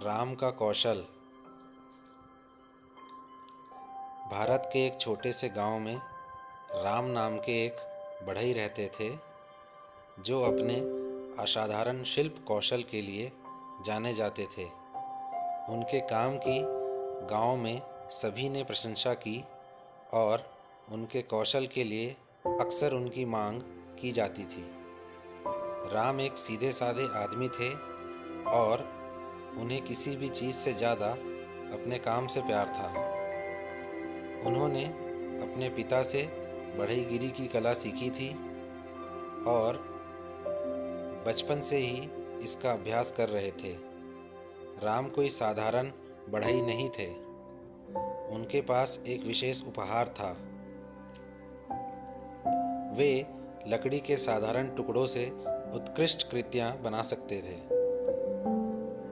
राम का कौशल। भारत के एक छोटे से गांव में राम नाम के एक बढ़ई रहते थे, जो अपने असाधारण शिल्प कौशल के लिए जाने जाते थे। उनके काम की गांव में सभी ने प्रशंसा की और उनके कौशल के लिए अक्सर उनकी मांग की जाती थी। राम एक सीधे साधे आदमी थे और उन्हें किसी भी चीज़ से ज़्यादा अपने काम से प्यार था। उन्होंने अपने पिता से बढ़ईगिरी की कला सीखी थी और बचपन से ही इसका अभ्यास कर रहे थे। राम कोई साधारण बढ़ई नहीं थे। उनके पास एक विशेष उपहार था। वे लकड़ी के साधारण टुकड़ों से उत्कृष्ट कृतियाँ बना सकते थे।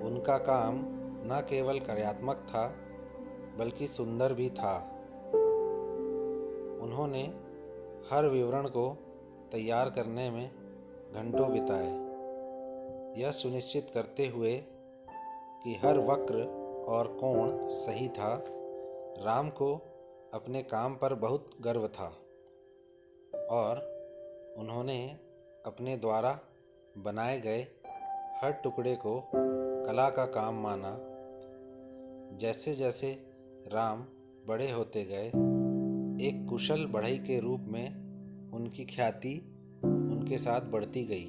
उनका काम न केवल कार्यात्मक था बल्कि सुंदर भी था। उन्होंने हर विवरण को तैयार करने में घंटों बिताए, यह सुनिश्चित करते हुए कि हर वक्र और कोण सही था। राम को अपने काम पर बहुत गर्व था और उन्होंने अपने द्वारा बनाए गए हर टुकड़े को कला का काम माना। जैसे जैसे राम बड़े होते गए, एक कुशल बढ़ई के रूप में उनकी ख्याति उनके साथ बढ़ती गई।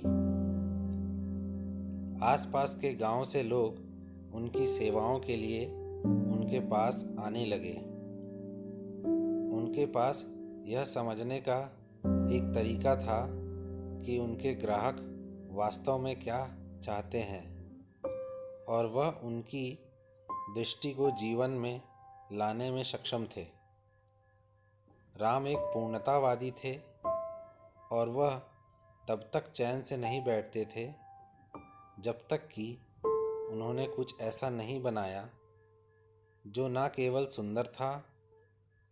आसपास के गांव से लोग उनकी सेवाओं के लिए उनके पास आने लगे। उनके पास यह समझने का एक तरीका था कि उनके ग्राहक वास्तव में क्या चाहते हैं और वह उनकी दृष्टि को जीवन में लाने में सक्षम थे। राम एक पूर्णतावादी थे और वह तब तक चैन से नहीं बैठते थे जब तक कि उन्होंने कुछ ऐसा नहीं बनाया जो न केवल सुंदर था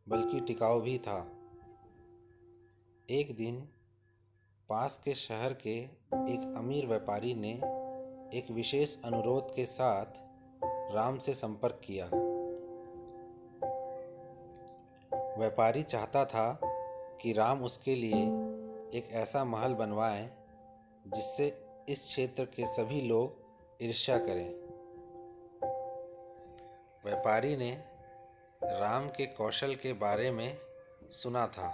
बल्कि टिकाऊ भी था। एक दिन पास के शहर के एक अमीर व्यापारी ने एक विशेष अनुरोध के साथ राम से संपर्क किया। व्यापारी चाहता था कि राम उसके लिए एक ऐसा महल बनवाएं जिससे इस क्षेत्र के सभी लोग ईर्ष्या करें। व्यापारी ने राम के कौशल के बारे में सुना था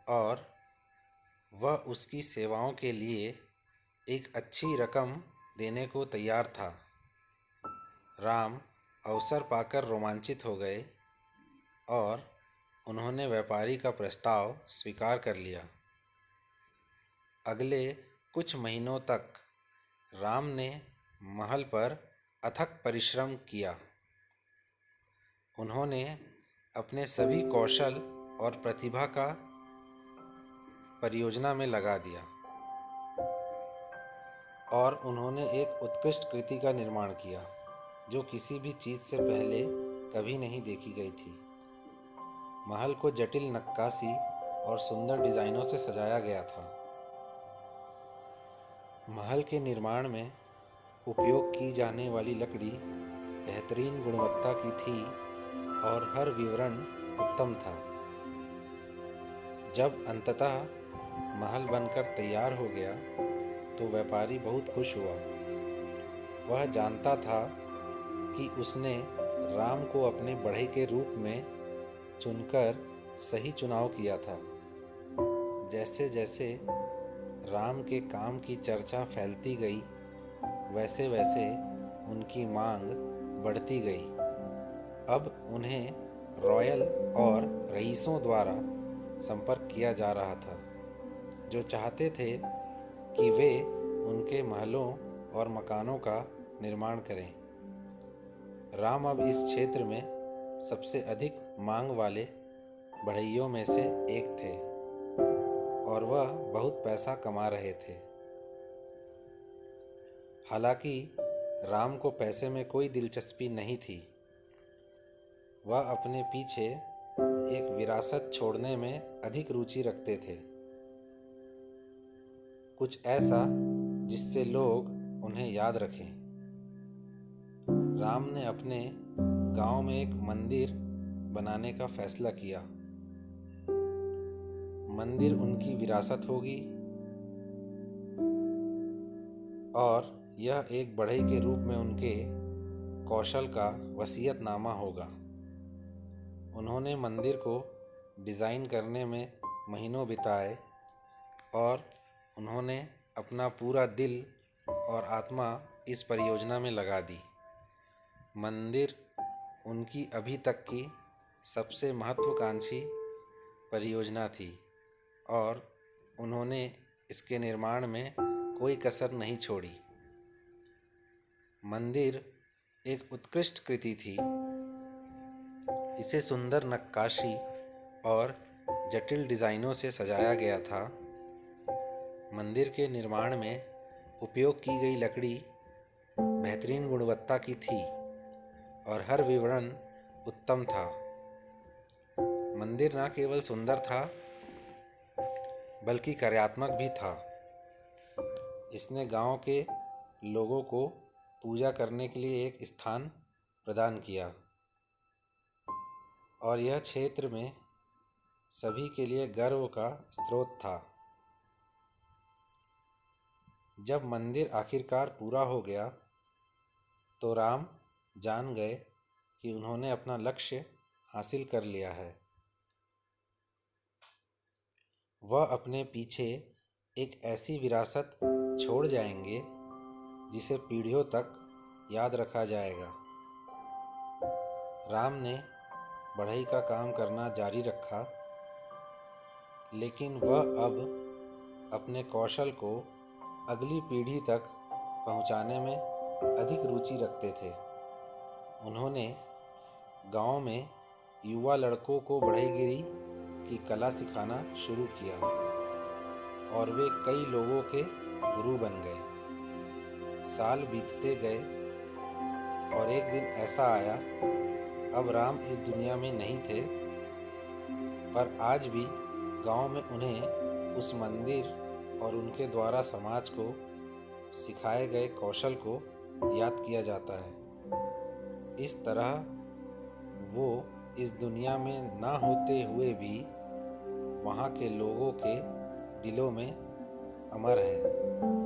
और वह उसकी सेवाओं के लिए एक अच्छी रकम देने को तैयार था। राम अवसर पाकर रोमांचित हो गए और उन्होंने व्यापारी का प्रस्ताव स्वीकार कर लिया। अगले कुछ महीनों तक राम ने महल पर अथक परिश्रम किया। उन्होंने अपने सभी कौशल और प्रतिभा का परियोजना में लगा दिया और उन्होंने एक उत्कृष्ट कृति का निर्माण किया जो किसी भी चीज़ से पहले कभी नहीं देखी गई थी। महल को जटिल नक्काशी और सुंदर डिज़ाइनों से सजाया गया था। महल के निर्माण में उपयोग की जाने वाली लकड़ी बेहतरीन गुणवत्ता की थी और हर विवरण उत्तम था। जब अंततः महल बनकर तैयार हो गया तो व्यापारी बहुत खुश हुआ। वह जानता था कि उसने राम को अपने बढ़ई के रूप में चुनकर सही चुनाव किया था। जैसे जैसे राम के काम की चर्चा फैलती गई, वैसे वैसे उनकी मांग बढ़ती गई। अब उन्हें रॉयल और रईसों द्वारा संपर्क किया जा रहा था, जो चाहते थे कि वे उनके महलों और मकानों का निर्माण करें। राम अब इस क्षेत्र में सबसे अधिक मांग वाले बढ़इयों में से एक थे और वह बहुत पैसा कमा रहे थे। हालांकि राम को पैसे में कोई दिलचस्पी नहीं थी। वह अपने पीछे एक विरासत छोड़ने में अधिक रुचि रखते थे, कुछ ऐसा जिससे लोग उन्हें याद रखें। राम ने अपने गांव में एक मंदिर बनाने का फैसला किया। मंदिर उनकी विरासत होगी और यह एक बढ़ई के रूप में उनके कौशल का वसीयतनामा होगा। उन्होंने मंदिर को डिज़ाइन करने में महीनों बिताए और उन्होंने अपना पूरा दिल और आत्मा इस परियोजना में लगा दी। मंदिर उनकी अभी तक की सबसे महत्वाकांक्षी परियोजना थी और उन्होंने इसके निर्माण में कोई कसर नहीं छोड़ी। मंदिर एक उत्कृष्ट कृति थी। इसे सुंदर नक्काशी और जटिल डिज़ाइनों से सजाया गया था। मंदिर के निर्माण में उपयोग की गई लकड़ी बेहतरीन गुणवत्ता की थी और हर विवरण उत्तम था। मंदिर न केवल सुंदर था बल्कि कार्यात्मक भी था। इसने गांव के लोगों को पूजा करने के लिए एक स्थान प्रदान किया और यह क्षेत्र में सभी के लिए गर्व का स्रोत था। जब मंदिर आखिरकार पूरा हो गया तो राम जान गए कि उन्होंने अपना लक्ष्य हासिल कर लिया है। वह अपने पीछे एक ऐसी विरासत छोड़ जाएंगे जिसे पीढ़ियों तक याद रखा जाएगा। राम ने बढ़ई का काम करना जारी रखा, लेकिन वह अब अपने कौशल को अगली पीढ़ी तक पहुंचाने में अधिक रुचि रखते थे। उन्होंने गांव में युवा लड़कों को बढ़ईगिरी की कला सिखाना शुरू किया और वे कई लोगों के गुरु बन गए। साल बीतते गए और एक दिन ऐसा आया, अब राम इस दुनिया में नहीं थे, पर आज भी गांव में उन्हें उस मंदिर और उनके द्वारा समाज को सिखाए गए कौशल को याद किया जाता है। इस तरह वो इस दुनिया में ना होते हुए भी वहाँ के लोगों के दिलों में अमर है।